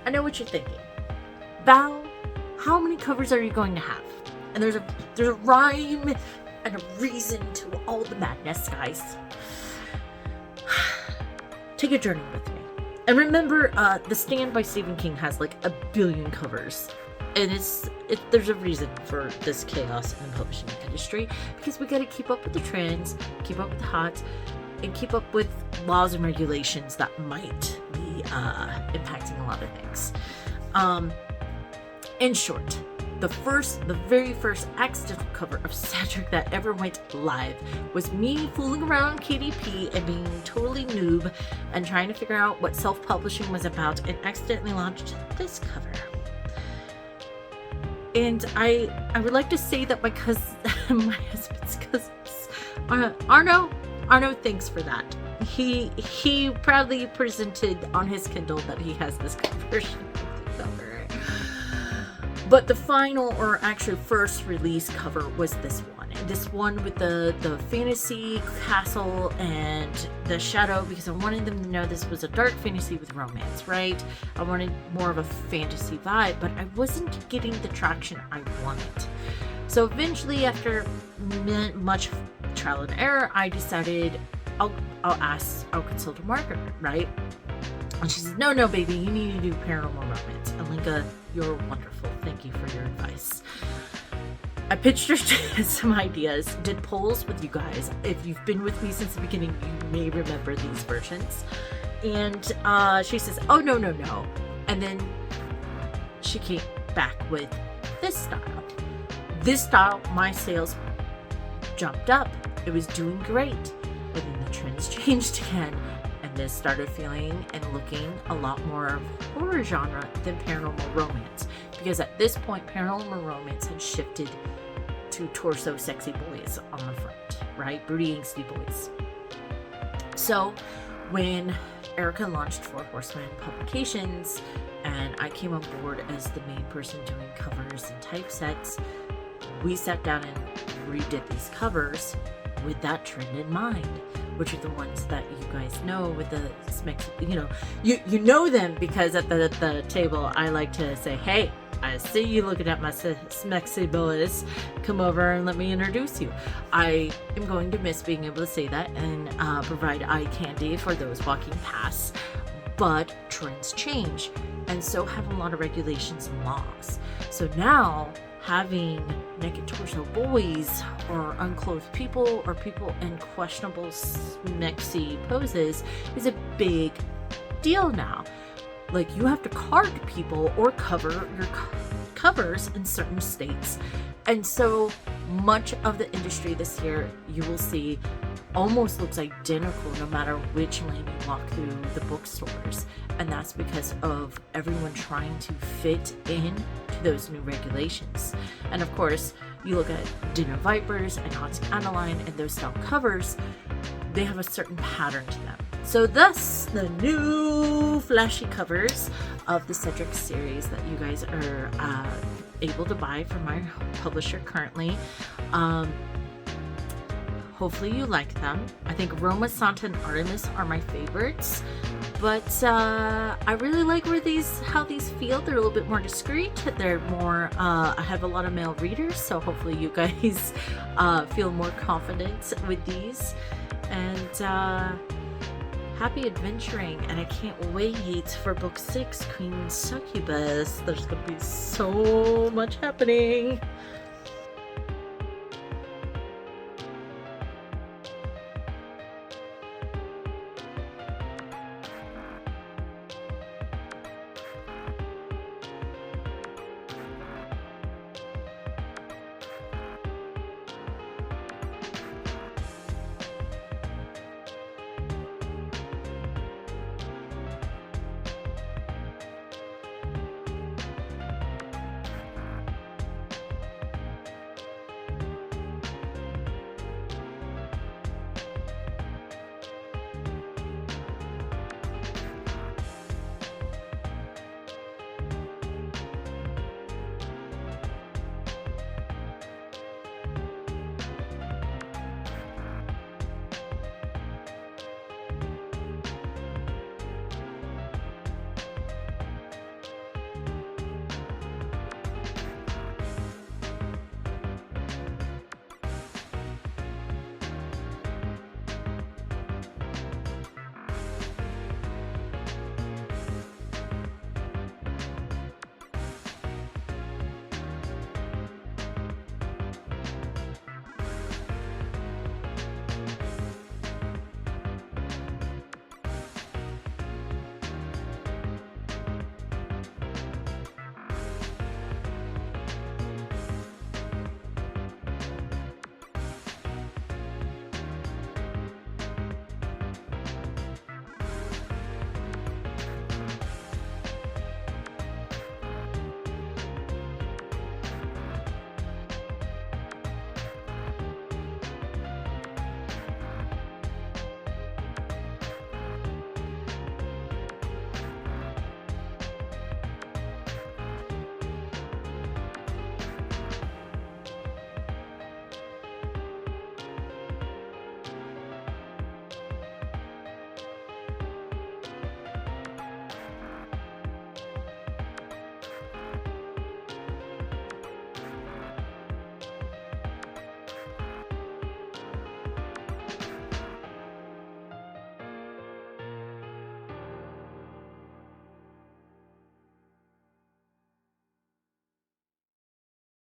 I know what you're thinking. Val, how many covers are you going to have? And there's a rhyme and a reason to all the madness, guys. Take a journey with me. And remember, The Stand by Stephen King has like 1 billion covers. And there's a reason for this chaos in the publishing industry, because we gotta keep up with the trends, keep up with the hot, and keep up with laws and regulations that might be impacting a lot of things. In short, the very first accidental cover of Cedric that ever went live was me fooling around KDP and being totally noob and trying to figure out what self-publishing was about, and accidentally launched this cover. And I would like to say that my husband's cousins, Arno thanks for that. He proudly presented on his Kindle that he has this version of the cover. But the final, or actually first release cover was this one. And this one with the fantasy castle and the shadow, because I wanted them to know this was a dark fantasy with romance, right? I wanted more of a fantasy vibe, but I wasn't getting the traction I wanted. So eventually, after much trial and error, I decided I'll consult a marketer, right? And she says, no, baby, you need to do paranormal romance. And Linka, you're wonderful. Thank you for your advice. I pitched her some ideas, did polls with you guys. If you've been with me since the beginning, you may remember these versions. And she says, oh, no. And then she came back with this style. This style, my sales jumped up. It was doing great. But then the trends changed again. And this started feeling and looking a lot more horror genre than paranormal romance. Because at this point, paranormal romance had shifted to torso sexy boys on the front, right? Broody angsty boys. So when Erica launched Four Horsemen Publications and I came on board as the main person doing covers and typesets, we sat down and redid these covers with that trend in mind, which are the ones that you guys know with the you know them, because at the table I like to say, hey, I see you looking at my smexy boys, come over and let me introduce you. I am going to miss being able to say that and provide eye candy for those walking past, but trends change, and so have a lot of regulations and laws. So now having naked torso boys or unclothed people or people in questionable smexy poses is a big deal now. Like, you have to card people or cover your covers in certain states. And so much of the industry this year, you will see, almost looks identical no matter which lane you walk through the bookstores. And that's because of everyone trying to fit in to those new regulations. And of course, you look at Dinner Vipers and Haunting Adeline and those style covers, they have a certain pattern to them. So thus, the new flashy covers of the Cedric series that you guys are able to buy from my publisher currently. Hopefully you like them. I think Roma, Santa, and Artemis are my favorites. But I really like how these feel. They're a little bit more discreet. They're more, I have a lot of male readers, so hopefully you guys feel more confident with these. And happy adventuring, and I can't wait for book 6, Queen Succubus. There's gonna be so much happening.